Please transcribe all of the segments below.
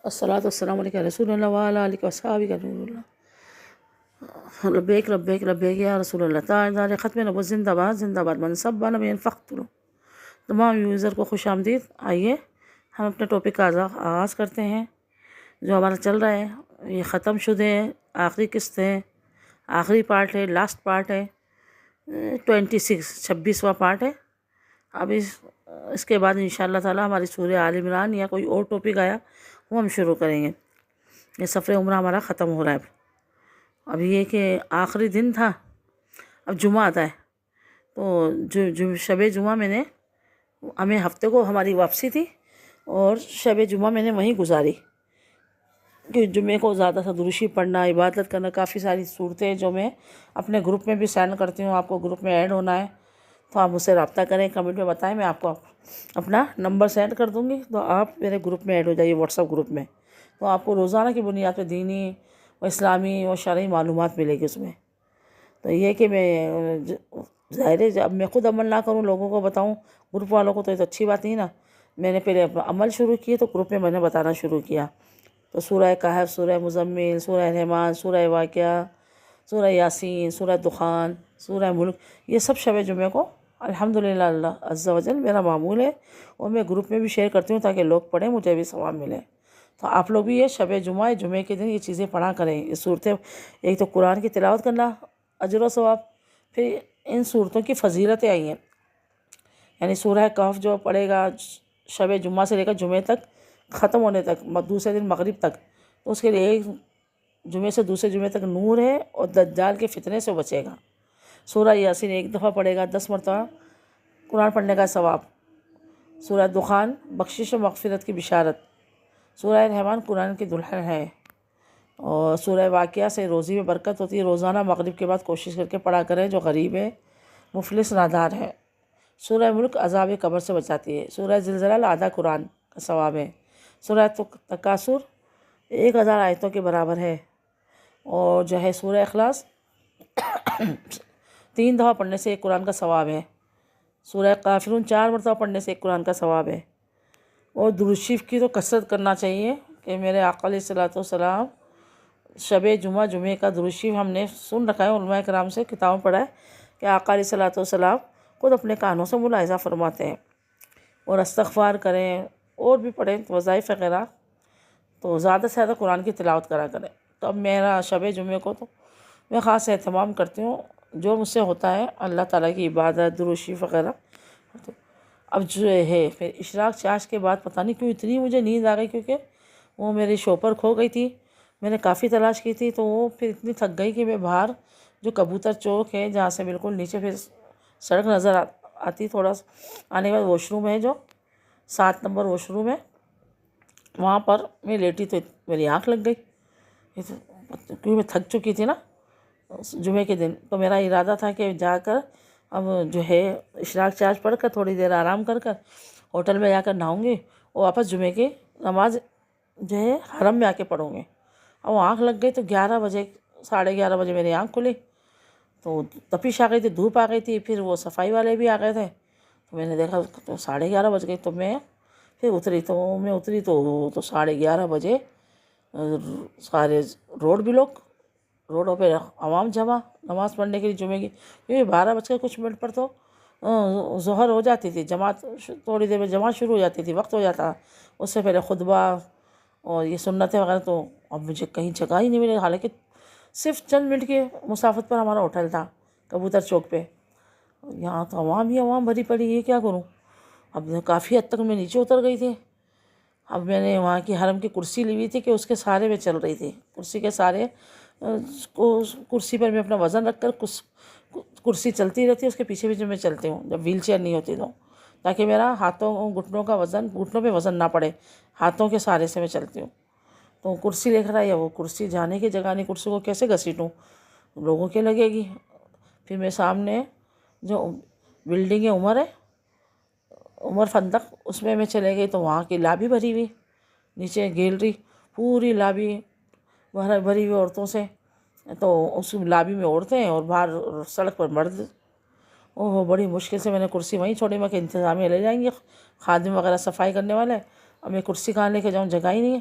الصلاۃ والسلام علیک رسول اللہ وعلی آلہ وصحبہ رسول اللہ لبیک لبیک لبیک یا رسول اللہ تاجدار ختم نبوت زندہ باد زندہ باد منصب نبی فخر تمام یوزر کو خوش آمدید۔ آئیے ہم اپنے ٹاپک کا آغاز کرتے ہیں جو ہمارا چل رہا ہے۔ یہ ختم شدہ ہے، آخری قسط ہے، آخری پارٹ ہے، لاسٹ پارٹ ہے، 26واں پارٹ ہے۔ اب اس کے بعد انشاءاللہ تعالی ہماری سورہ آل عمران یا کوئی اور ٹاپک آیا وہ ہم شروع کریں گے۔ یہ سفر عمرہ ہمارا ختم ہو رہا ہے۔ اب یہ کہ آخری دن تھا، اب جمعہ آتا ہے، تو شب جمعہ میں نے ہمیں ہفتے کو ہماری واپسی تھی اور شب جمعہ میں نے وہیں گزاری، کہ جمعے کو زیادہ سے درود پڑھنا، عبادت کرنا، کافی ساری صورتیں جو میں اپنے گروپ میں بھی سینڈ کرتی ہوں۔ آپ کو گروپ میں ایڈ ہونا ہے تو آپ مجھ سے رابطہ کریں، کمنٹ میں بتائیں، میں آپ کو اپنا نمبر سینڈ کر دوں گی تو آپ میرے گروپ میں ایڈ ہو جائیے، واٹس ایپ گروپ میں۔ تو آپ کو روزانہ کی بنیاد پہ دینی و اسلامی و شرعی معلومات ملے گی اس میں۔ تو یہ کہ میں ظاہر ہے جب میں خود عمل نہ کروں، لوگوں کو بتاؤں، گروپ والوں کو، تو یہ تو اچھی بات نہیں نا۔ میں نے پہلے عمل شروع کیے تو گروپ میں میں نے بتانا شروع کیا۔ تو سورہ کہف، سورہ مزمل، سورہ رحمان، سورہ واقعہ، سورہ یاسین، سورہ دخان، سورہ ملک، یہ سب شب جمعہ کو الحمدللہ اللہ عز و جل میرا معمول ہے، اور میں گروپ میں بھی شیئر کرتی ہوں تاکہ لوگ پڑھیں، مجھے بھی ثواب ملے۔ تو آپ لوگ بھی یہ شب جمعے کے دن یہ چیزیں پڑھا کریں۔ یہ صورتیں، ایک تو قرآن کی تلاوت کرنا اجر و ثواب، پھر ان صورتوں کی فضیلتیں آئی ہیں، یعنی سورہ کہف جو پڑھے گا شب جمعہ سے لے کر جمعے تک ختم ہونے تک، دوسرے دن مغرب تک، تو اس کے لیے ایک جمعے سے دوسرے جمعے تک نور ہے اور دجال کے فتنے سے بچے گا۔ سورہ یاسین ایک دفعہ پڑھے گا 10 مرتبہ قرآن پڑھنے کا ثواب۔ سورہ دخان بخشش و مغفرت کی بشارت۔ سورہ رحمان قرآن کی دلہن ہے، اور سورہ واقعہ سے روزی میں برکت ہوتی ہے۔ روزانہ مغرب کے بعد کوشش کر کے پڑھا کریں جو غریب ہے، مفلس نادار ہے۔ سورہ ملک عذاب قبر سے بچاتی ہے۔ سورہ زلزلہ آدھا قرآن کا ثواب ہے۔ سورہ تکاثر 1000 آیتوں کے برابر ہے، اور جو ہے سورہ اخلاص 3 دفعہ پڑھنے سے ایک قرآن کا ثواب ہے۔ سورہ کافرون 4 مرتبہ پڑھنے سے ایک قرآن کا ثواب ہے۔ اور درود شریف کی تو کثرت کرنا چاہیے، کہ میرے آقا علیہ الصلوۃ والسلام شب جمعے کا درود شریف ہم نے سن رکھا ہے، علماء کرام سے کتابوں پڑھا ہے کہ آقا علیہ الصلوۃ والسلام خود اپنے کانوں سے ملاحظہ فرماتے ہیں۔ اور استغفار کریں اور بھی پڑھیں وظائف وغیرہ، تو زیادہ سے زیادہ قرآن کی تلاوت کرا کریں۔ تو اب میرا شب جمعے کو تو میں خاص اہتمام کرتی ہوں، جو مجھ سے ہوتا ہے اللہ تعالیٰ کی عبادت، درود شریف وغیرہ۔ تو اب جو ہے پھر اشراق چاش کے بعد پتہ نہیں کیوں اتنی مجھے نیند آ گئی، کیونکہ وہ میری شوپر کھو گئی تھی، میں نے کافی تلاش کی تھی، تو وہ پھر اتنی تھک گئی کہ میں باہر جو کبوتر چوک ہے جہاں سے بالکل نیچے پھر سڑک نظر آتی، تھوڑا سا آنے کے بعد واش روم ہے جو 7 نمبر واش روم ہے، وہاں پر میں لیٹی تو میری آنکھ لگ گئی، کیونکہ میں تھک چکی تھی نا جمعے کے دن۔ تو میرا ارادہ تھا کہ جا کر اب جو ہے اشراق چاش پڑھ کر تھوڑی دیر آرام کر ہوٹل میں جا کر نہاؤں گی، اور واپس جمعے کی نماز جو ہے حرم میں آ کے پڑھوں گی۔ اب وہ آنکھ لگ گئی تو 11 بجے 11:30 بجے میری آنکھ کھلی، تو تپش آ گئی تھی، دھوپ آ گئی تھی، پھر وہ صفائی والے بھی آ گئے تھے، تو میں نے دیکھا تو 11:30 بج گئی، تو میں پھر اتری تو 11:30 بجے سارے روڈ بھی لوگ، روڈوں پہ عوام جمع نماز پڑھنے کے لیے جمعے کی، کیونکہ 12:00 پر تو ظہر ہو جاتی تھی، جماعت تھوڑی دیر میں جماعت شروع ہو جاتی تھی، وقت ہو جاتا، اس سے پہلے خطبہ اور یہ سنتیں وغیرہ۔ تو اب مجھے کہیں جگہ ہی نہیں ملی، حالانکہ صرف چند منٹ کی مسافت پر ہمارا ہوٹل تھا کبوتر چوک پہ، یہاں تو عوام ہی عوام بھری پڑی، یہ کیا کروں؟ اب کافی حد تک میں نیچے اتر گئی تھی۔ اب میں نے وہاں کی حرم کی کرسی لی ہوئی تھی کہ اس کے سہارے میں چل رہی تھی، کرسی کے سہارے، کرسی پر میں اپنا وزن رکھ کر کرسی چلتی رہتی ہے، اس کے پیچھے پیچھے میں چلتی ہوں جب ویل چیئر نہیں ہوتی تو، تاکہ میرا ہاتھوں گھٹنوں کا وزن، گھٹنوں پہ وزن نہ پڑے، ہاتھوں کے سہارے سے میں چلتی ہوں۔ تو کرسی لے کر آئی، وہ کرسی جانے کی جگہ نہیں، کرسی کو کیسے گھسیٹوں، لوگوں کے لگے گی۔ پھر میں سامنے جو بلڈنگ عمر ہے، عمر فندق، اس میں چلے گئی، تو وہاں کی لابی بھری ہوئی، نیچے گیلری پوری لابی بھری ہوئی عورتوں سے، تو اس لابی میں عورتیں اور باہر سڑک پر مرد۔ بڑی مشکل سے میں نے کرسی وہیں چھوڑی، میں کہ انتظامیہ لے جائیں گے، خادم وغیرہ صفائی کرنے والے، اب میں کرسی کہاں لے کے جاؤں، جگہ ہی نہیں ہے۔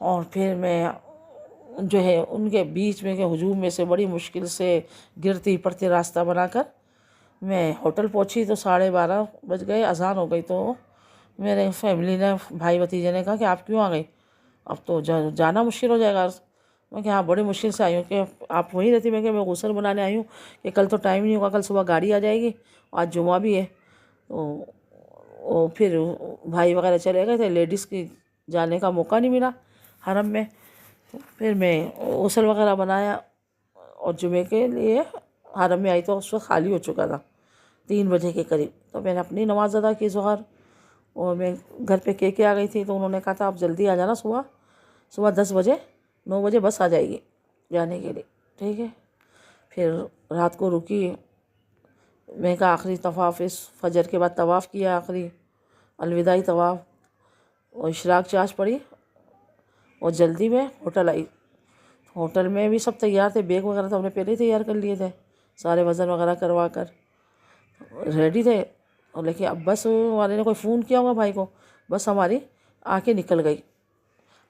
اور پھر میں جو ہے ان کے بیچ میں کے ہجوم میں سے بڑی مشکل سے گرتی پڑتی راستہ بنا کر میں ہوٹل پہنچی، تو 12:30 بج گئے، اذان ہو گئی۔ تو میرے فیملی نے، بھائی بھتیجے نے کہا کہ آپ کیوں آ گئی، اب تو جانا مشکل ہو جائے گا۔ میں کہ ہاں بڑی مشکل سے آئی ہوں، کہ آپ وہیں رہتی؟ میں کہ میں غسل بنانے آئی ہوں کہ کل تو ٹائم نہیں ہوگا، کل صبح گاڑی آ جائے گی، آج جمعہ بھی ہے۔ تو پھر بھائی وغیرہ چلے گئے تھے، لیڈیز کی جانے کا موقع نہیں ملا حرم میں۔ پھر میں غسل وغیرہ بنایا اور جمعے کے لیے حرم میں آئی، تو اس وقت خالی ہو چکا تھا 3 بجے کے قریب۔ تو میں نے اپنی نماز ادا کی ظہر، اور میں گھر پہ کے آ گئی تھی، تو انہوں نے کہا تھا آپ جلدی آ جانا، صبح 10 بجے 9 بجے بس آ جائے گی جانے کے لیے، ٹھیک ہے۔ پھر رات کو رکی، میں کا آخری طواف اس فجر کے بعد طواف کیا، آخری الوداعی طواف، اور اشراق چاش پڑھی، اور جلدی میں ہوٹل آئی۔ ہوٹل میں بھی سب تیار تھے، بیگ وغیرہ تو ہم نے پہلے ہی تیار کر لیے تھے، سارے وزن وغیرہ کروا کر ریڈی تھے۔ اور لیکن اب بس والے نے کوئی فون کیا ہوگا بھائی کو، بس ہماری آ کے نکل گئی۔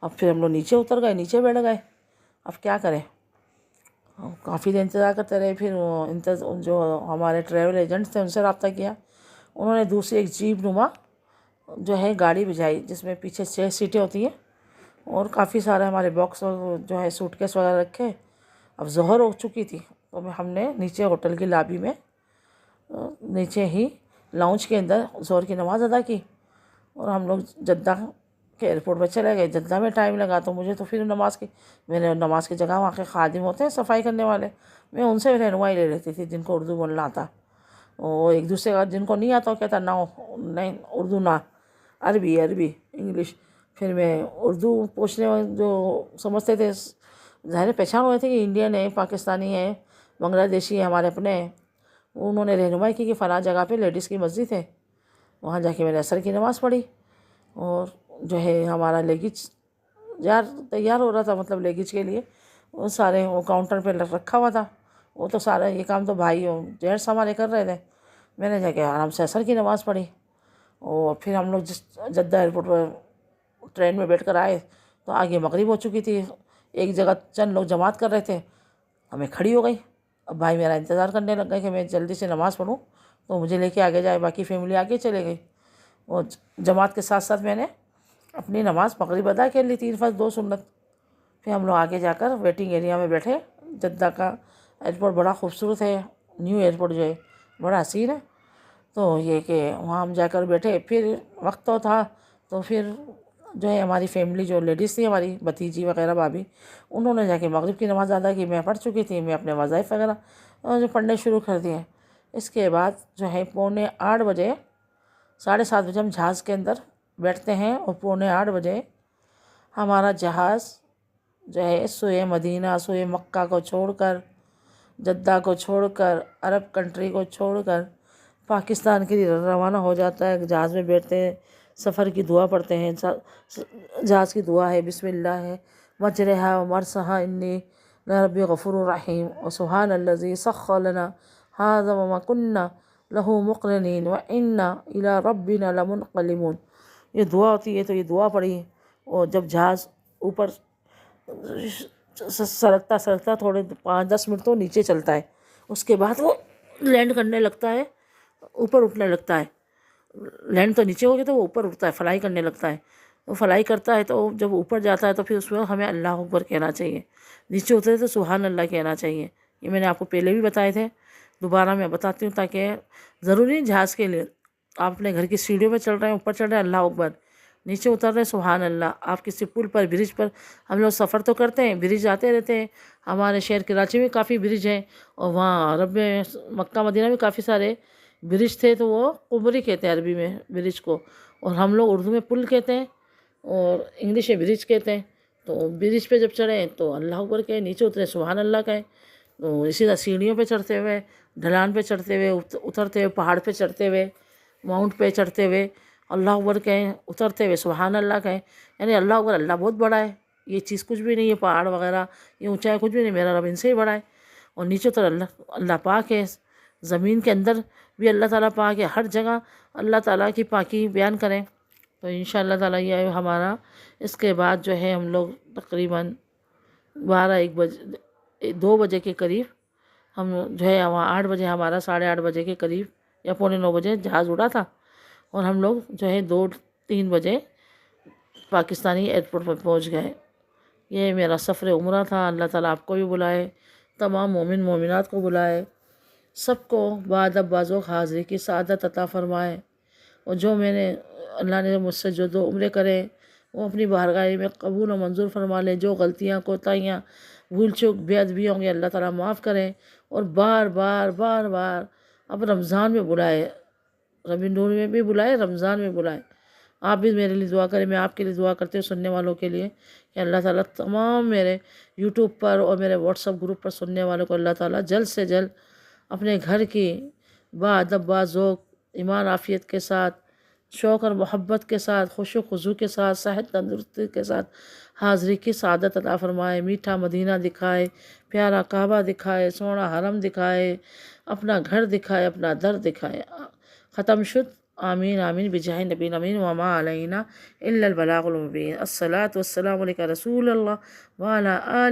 اب پھر ہم لوگ نیچے اتر گئے، نیچے بیٹھ گئے، اب کیا کریں، کافی دیر انتظار کرتے رہے۔ پھر جو ہمارے ٹریول ایجنٹس تھے ان سے رابطہ کیا، انہوں نے دوسری ایک جیپ نما جو ہے گاڑی بھجائی، جس میں پیچھے 6 سیٹیں ہوتی ہیں، اور کافی سارے ہمارے باکس جو ہے سوٹ کیس وغیرہ رکھے۔ اب ظہر ہو چکی تھی، تو ہم نے نیچے ہوٹل کی لابی میں، نیچے ہی لاؤنج کے اندر ظہر کی نماز ادا کی، اور ہم لوگ جدہ کے ایئرپورٹ پہ چلے گئے۔ جدہ میں ٹائم لگا، تو مجھے تو پھر نماز کی، میں نے نماز کی جگہ وہاں کے خادم ہوتے ہیں صفائی کرنے والے، میں ان سے رہنمائی لے لیتی تھی، جن کو اردو بولنا آتا۔ وہ ایک دوسرے کا جن کو نہیں آتا وہ کہتا نہیں اردو نہ، عربی انگلش۔ پھر میں اردو پوچھنے والے جو سمجھتے تھے، ظاہر پہچان ہوئے تھے کہ انڈین ہے، پاکستانی ہے، بنگلہ دیشی ہے، ہمارے اپنے ہیں۔ انہوں نے رہنمائی کی کہ فلاں جگہ پہ لیڈیز کی مسجد ہے، وہاں جا کے میں نے عصر کی نماز پڑھی۔ اور جو ہے ہمارا لیگیج تیار ہو رہا تھا، مطلب لیگیج کے لیے وہ سارے وہ کاؤنٹر پہ رکھا ہوا تھا، وہ تو سارا یہ کام تو بھائی جینٹس ہمارے کر رہے تھے۔ میں نے جا کے آرام سے عصر کی نماز پڑھی، اور پھر ہم لوگ جس جدہ ایئرپورٹ پر ٹرین میں بیٹھ کر آئے، تو آگے مغرب ہو چکی تھی، ایک جگہ چند لوگ جماعت کر رہے تھے، ہمیں کھڑی ہو گئی۔ اب بھائی میرا انتظار کرنے لگ گئے کہ میں جلدی سے نماز پڑھوں تو مجھے لے کے آگے جائے، باقی فیملی آگے چلے گئی۔ اور جماعت کے ساتھ ساتھ میں نے اپنی نماز مغرب ادا کر لی، 3 فرض 2 سنت۔ پھر ہم لوگ آگے جا کر ویٹنگ ایریا میں بیٹھے۔ جدہ کا ایئرپورٹ بڑا خوبصورت ہے، نیو ایئرپورٹ جو ہے بڑا حسین ہے۔ تو یہ کہ وہاں ہم جا کر بیٹھے، پھر وقت تو تھا، تو پھر جو ہے ہماری فیملی جو لیڈیز تھی، ہماری بھتیجی وغیرہ بھابھی، انہوں نے جا کے مغرب کی نماز ادا کی، میں پڑھ چکی تھی، میں اپنے وظائف وغیرہ جو پڑھنے شروع کر دیے۔ اس کے بعد جو ہے 7:45 بجے، 7:30 بجے ہم جہاز کے اندر بیٹھتے ہیں، اور 7:45 بجے ہمارا جہاز جو ہے سوئے مدینہ، سوئے مکہ کو چھوڑ کر، جدہ کو چھوڑ کر، عرب کنٹری کو چھوڑ کر پاکستان کے لیے روانہ ہو جاتا ہے۔ جہاز میں بیٹھتے ہیں، سفر کی دعا پڑھتے ہیں، جہاز کی دعا ہے بسم اللہ ہے، مجرہا و مرسہا انی لربی غفور الرحیم، وسبحان الذی سخر لنا ھذا وما کنا لہ مقرنین وانا الی ربنا لمنقلبون۔ یہ دعا ہوتی ہے، تو یہ دعا پڑھی، اور جب جہاز اوپر سرکتا تھوڑے 5-10 منٹ تو نیچے چلتا ہے، اس کے بعد وہ لینڈ کرنے لگتا ہے، اوپر اٹھنے لگتا ہے۔ لینڈ تو نیچے ہو گیا تو وہ اوپر اٹھتا ہے، فلائی کرنے لگتا ہے۔ وہ فلائی کرتا ہے تو جب اوپر جاتا ہے تو پھر اس میں ہمیں اللہ اکبر کہنا چاہیے، نیچے اترے تو سبحان اللہ کہنا چاہیے۔ یہ میں نے آپ کو پہلے بھی بتائے تھے، دوبارہ میں بتاتی ہوں، تاکہ ضروری نہیں جہاز کے لیے آپ اپنے گھر کی سیڑھیوں پہ چڑھ رہے ہیں، اوپر چڑھ رہے ہیں اللہ اکبر، نیچے اتر رہے ہیں سبحان اللہ۔ آپ کسی پل پر، برج پر، ہم لوگ سفر تو کرتے ہیں، برج آتے رہتے ہیں، ہمارے شہر کراچی میں کافی برج ہیں، اور وہاں عرب میں مکہ مدینہ میں کافی سارے برج تھے، تو وہ قبری کہتے ہیں عربی میں برج کو، اور ہم لوگ اردو میں پل کہتے ہیں، اور انگلش میں برج کہتے ہیں۔ تو برج پہ جب چڑھیں تو اللہ اکبر کہیں، نیچے اترے سبحان اللہ کہیں۔ تو اسی طرح سیڑھیوں پہ چڑھتے ہوئے، ڈھلان پہ چڑھتے ہوئے، اترتے ہوئے، پہاڑ پہ چڑھتے ہوئے، ماؤنٹ پہ چڑھتے ہوئے اللہ اکبر کہیں، اترتے ہوئے سبحان اللہ کہیں۔ یعنی اللہ اکبر، اللہ بہت بڑا ہے، یہ چیز کچھ بھی نہیں ہے، پہاڑ وغیرہ یہ اونچائی کچھ بھی نہیں، میرا رب ان سے ہی بڑا ہے۔ اور نیچے تو اللہ پاک ہے، زمین کے اندر بھی اللہ تعالیٰ پاک ہے، ہر جگہ اللہ تعالیٰ کی پاکی بیان کریں۔ تو انشاءاللہ تعالیٰ یہ ہمارا اس کے بعد جو ہے ہم لوگ تقریباً 2 بجے کے قریب ہم جو ہے وہاں 8 بجے ہمارا 8:30 بجے کے قریب یا 8:45 بجے جہاز اڑا تھا، اور ہم لوگ جو ہے 2-3 بجے پاکستانی ایئرپورٹ پر پہنچ گئے۔ یہ میرا سفر عمرہ تھا۔ اللہ تعالیٰ آپ کو بھی بلائے، تمام مومن مومنات کو بلائے، سب کو بادب بازوق حاضری کی سعادت عطا فرمائے، اور جو میں نے اللہ نے مجھ سے جو 2 عمرے کرے وہ اپنی بارگاہ میں قبول و منظور فرما لے۔ جو غلطیاں کوتاہیاں بھول چوک بے ادبی ہوں گے اللہ تعالیٰ معاف کرے، اور بار بار بار بار اب رمضان میں بلائے، ربیع نور میں بھی بلائے، رمضان میں بلائے۔ آپ بھی میرے لیے دعا کریں، میں آپ کے لیے دعا کرتی ہوں سننے والوں کے لیے، کہ اللہ تعالیٰ تمام میرے یوٹیوب پر اور میرے واٹس ایپ گروپ پر سننے والوں کو اللہ تعالیٰ جلد سے جلد اپنے گھر کی باادب باذوق ایمان عافیت کے ساتھ، شوق اور محبت کے ساتھ، خشوع و خضوع کے ساتھ، صحت تندرستی کے ساتھ حاضری کی سعادت عطا فرمائے، میٹھا مدینہ دکھائے، پیارا کعبہ دکھائے، سونا حرم دکھائے، اپنا گھر دکھائے، اپنا در دکھائے۔ ختم شد۔ آمین آمین بجاہ نبی امین وما علینا الا البلاغ المبین۔ الصلاۃ والسلام علیک رسول اللہ وعلی آلہ